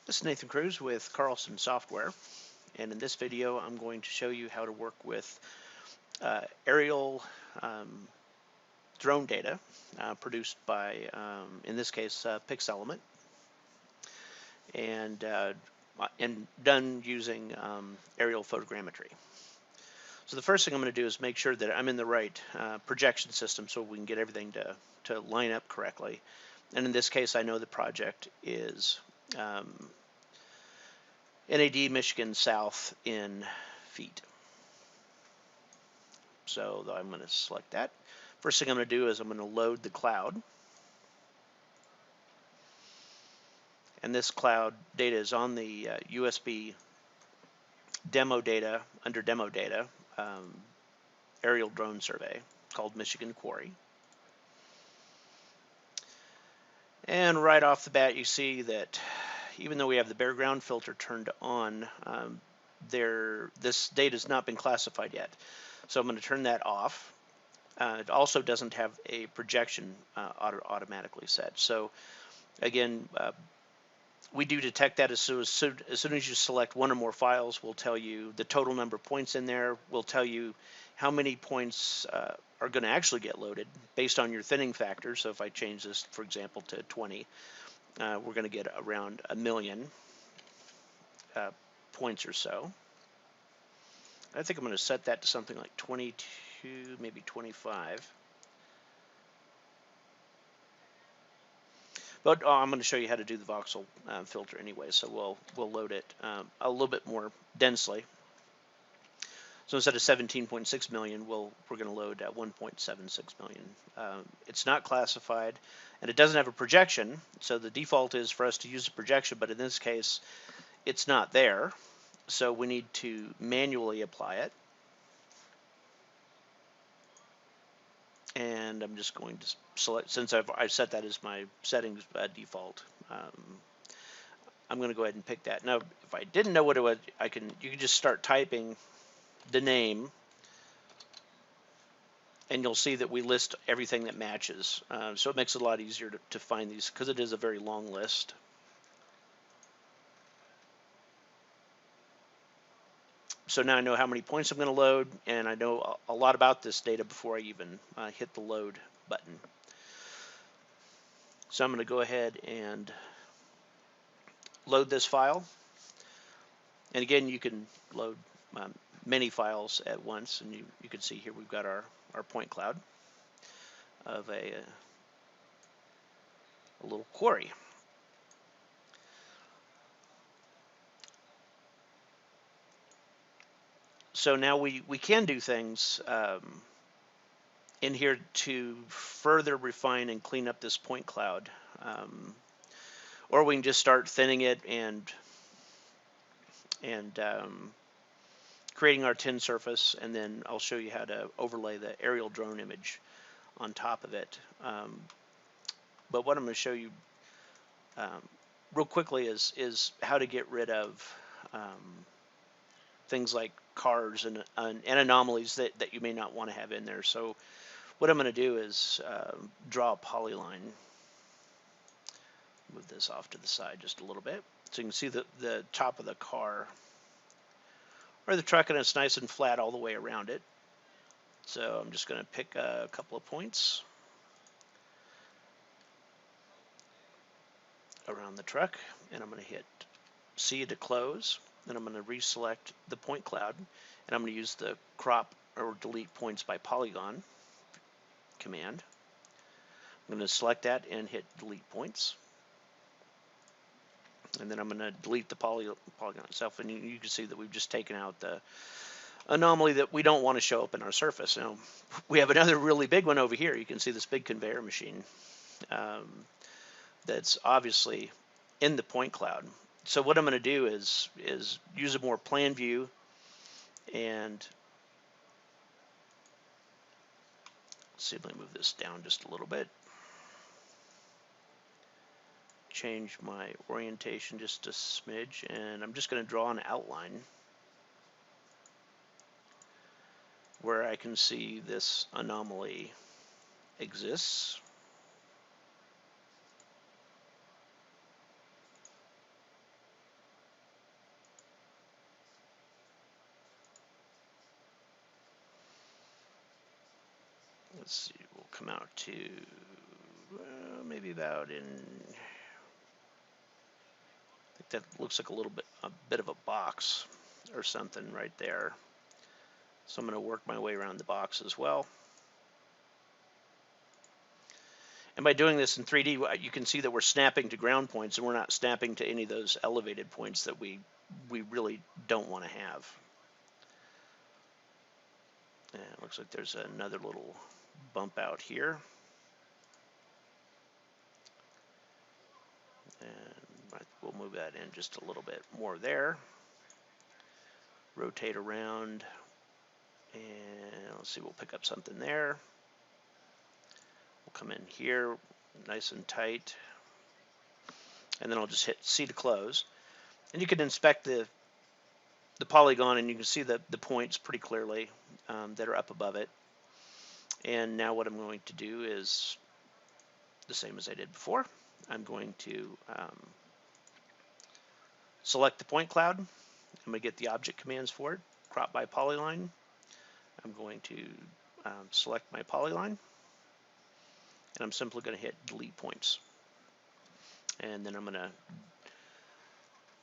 This is Nathan Cruz with Carlson Software, and in this video I'm going to show you how to work with aerial drone data produced by, in this case, PixElement, and done using aerial photogrammetry. So the first thing I'm going to do is make sure that I'm in the right projection system so we can get everything to line up correctly. And in this case, I know the project is NAD Michigan South in feet. So I'm going to select that. First thing I'm going to do is I'm going to load the cloud. And this cloud data is on the USB demo data, under demo data, aerial drone survey called Michigan Quarry. And right off the bat, you see that even though we have the bare ground filter turned on, this data has not been classified yet. So I'm going to turn that off. It also doesn't have a projection automatically set. So again, we do detect that as soon as you select one or more files. We'll tell you the total number of points in there. We'll tell you how many points are going to actually get loaded based on your thinning factor. So if I change this, for example, to 20, we're going to get around 1 million points or so. I think I'm going to set that to something like 22, maybe 25. But I'm going to show you how to do the voxel filter anyway, so we'll load it a little bit more densely. So instead of 17.6 million, we're going to load 1.76 million. It's not classified, and it doesn't have a projection. So the default is for us to use a projection, but in this case, it's not there. So we need to manually apply it. And I'm just going to select, since I've set that as my settings default, I'm going to go ahead and pick that. Now, if I didn't know what it was, you can just start typing the name, and you'll see that we list everything that matches. So it makes it a lot easier to find these, because it is a very long list. So now I know how many points I'm going to load, and I know a lot about this data before I even hit the load button. So I'm going to go ahead and load this file. And again, you can load many files at once, and you can see here we've got our point cloud of a little quarry. So now we can do things in here to further refine and clean up this point cloud, or we can just start thinning it and creating our tin surface, and then I'll show you how to overlay the aerial drone image on top of it. But what I'm going to show you real quickly is how to get rid of things like cars and anomalies that you may not want to have in there. So what I'm going to do is draw a polyline. Move this off to the side just a little bit, so you can see the top of the car or the truck, and it's nice and flat all the way around it. So I'm just going to pick a couple of points around the truck, and I'm going to hit C to close. Then I'm going to reselect the point cloud, and I'm going to use the crop or delete points by polygon command. I'm going to select that and hit delete points. And then I'm going to delete the polygon itself, and you can see that we've just taken out the anomaly that we don't want to show up in our surface. Now, we have another really big one over here. You can see this big conveyor machine that's obviously in the point cloud. So what I'm going to do is use a more plan view, and see if I move this down just a little bit. Change my orientation just a smidge, and I'm just going to draw an outline where I can see this anomaly exists. let's see, we'll come out to maybe about in, I think that looks like a bit of a box or something right there. So I'm going to work my way around the box as well. And by doing this in 3D, you can see that we're snapping to ground points, and we're not snapping to any of those elevated points that we really don't want to have. And it looks like there's another little bump out here. And we'll move that in just a little bit more there. Rotate around, and let's see, we'll pick up something there. We'll come in here, nice and tight, and then I'll just hit C to close. And you can inspect the polygon, and you can see the points pretty clearly that are up above it. And now what I'm going to do is the same as I did before. I'm going to select the point cloud. I'm going to get the object commands for it. Crop by polyline. I'm going to select my polyline, and I'm simply going to hit delete points. And then I'm going to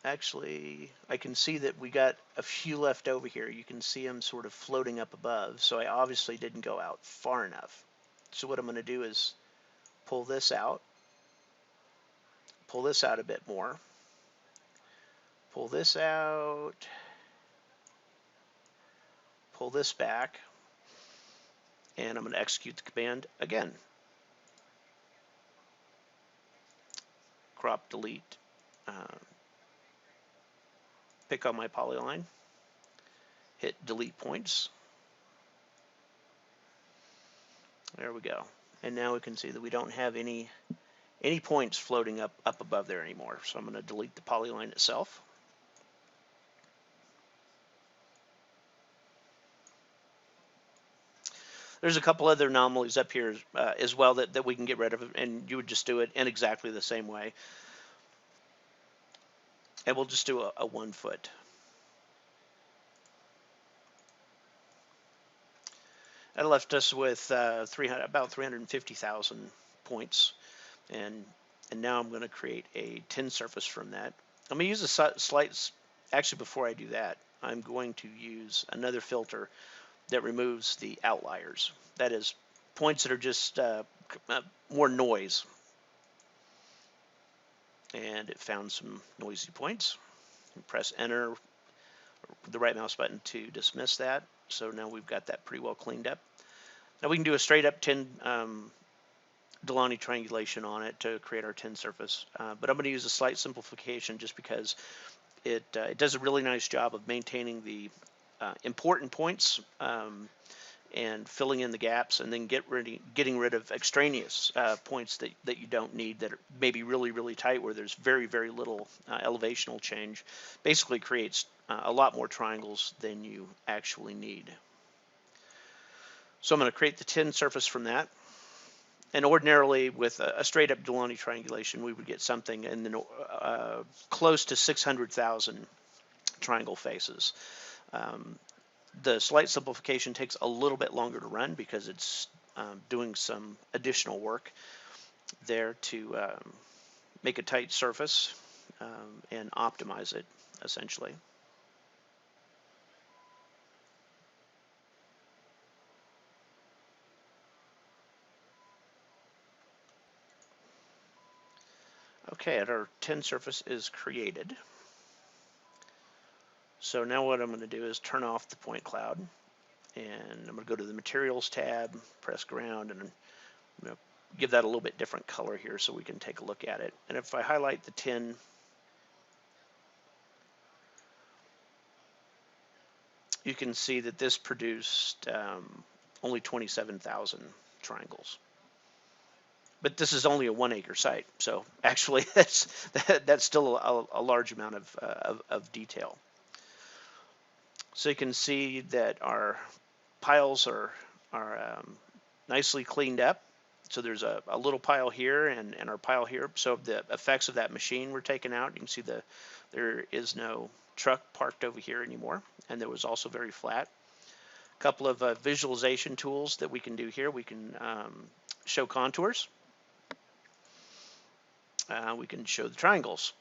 actually, I can see that we got a few left over here. You can see them sort of floating up above, so I obviously didn't go out far enough. So what I'm going to do is pull this out a bit more, pull this out, pull this back, and I'm going to execute the command again. Crop, delete, pick on my polyline, hit delete points. There we go. And now we can see that we don't have any points floating up above there anymore. So I'm going to delete the polyline itself. There's a couple other anomalies up here as well that we can get rid of, and you would just do it in exactly the same way. And we'll just do a 1 foot. That left us with about 350,000 points, and now I'm going to create a tin surface from that. I'm going to use a slight, actually before I do that, I'm going to use another filter that removes the outliers. That is, points that are just more noise. And it found some noisy points. And press enter, or the right mouse button to dismiss that. So now we've got that pretty well cleaned up. Now we can do a straight up tin Delaunay triangulation on it to create our tin surface. But I'm going to use a slight simplification just because it does a really nice job of maintaining the important points and filling in the gaps, and then getting rid of extraneous points that you don't need, that are maybe really tight, where there's very little elevational change. Basically creates a lot more triangles than you actually need. So I'm going to create the tin surface from that. And ordinarily, with a straight up Delaunay triangulation, we would get something in the close to 600,000 triangle faces. The slight simplification takes a little bit longer to run because it's doing some additional work there to make a tight surface and optimize it, essentially. Okay, and our tin surface is created. So now what I'm going to do is turn off the point cloud, and I'm going to go to the Materials tab, press ground, and I'm going to give that a little bit different color here so we can take a look at it. And if I highlight the tin, you can see that this produced only 27,000 triangles. But this is only a 1 acre site, so actually that's still a large amount of detail. So you can see that our piles are nicely cleaned up. So there's a little pile here and our pile here. So the effects of that machine were taken out. You can see there is no truck parked over here anymore, and there was also very flat. couple of visualization tools that we can do here. We can show contours. We can show the triangles,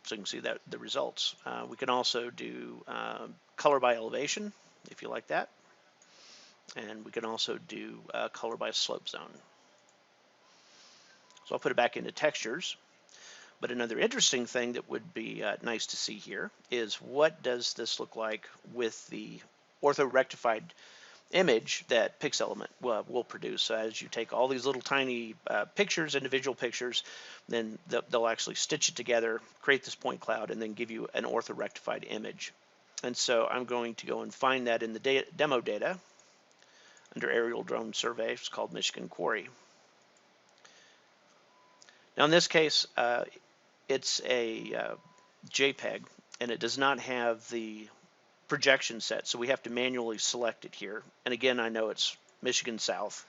so you can see that the results. We can also do color by elevation, if you like that. And we can also do color by slope zone. So I'll put it back into textures. But another interesting thing that would be nice to see here is what does this look like with the orthorectified image that Pixelement will produce. So as you take all these little tiny pictures, individual pictures, then they'll actually stitch it together, create this point cloud, and then give you an orthorectified image. And so I'm going to go and find that in the demo data under aerial drone survey. It's called Michigan Quarry. Now in this case, it's a JPEG, and it does not have the projection set, so we have to manually select it here. And again, I know it's Michigan South.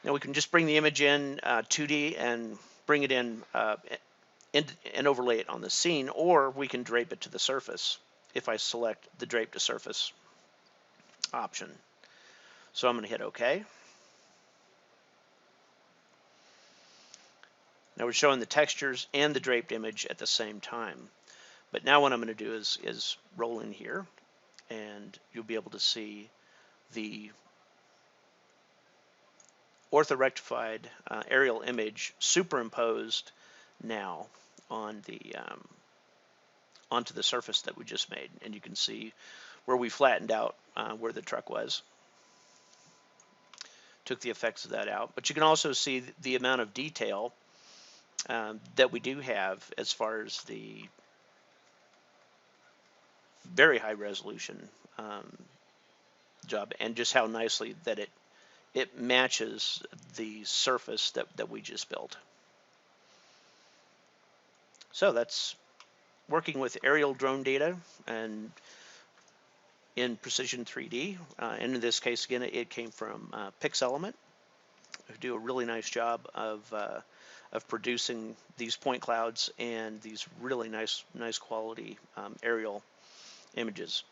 Now we can just bring the image in 2D and bring it in and overlay it on the scene, or we can drape it to the surface if I select the drape to surface option. So I'm going to hit OK. Now we're showing the textures and the draped image at the same time. But now what I'm going to do is roll in here, and you'll be able to see the orthorectified aerial image superimposed now on the onto the surface that we just made, and you can see where we flattened out where the truck was. Took the effects of that out, but you can also see the amount of detail that we do have as far as the very high resolution job, and just how nicely that it matches the surface that we just built. So that's working with aerial drone data and in Precision 3D. And in this case, again, it came from Pixelement, who do a really nice job of producing these point clouds and these really nice quality aerial images.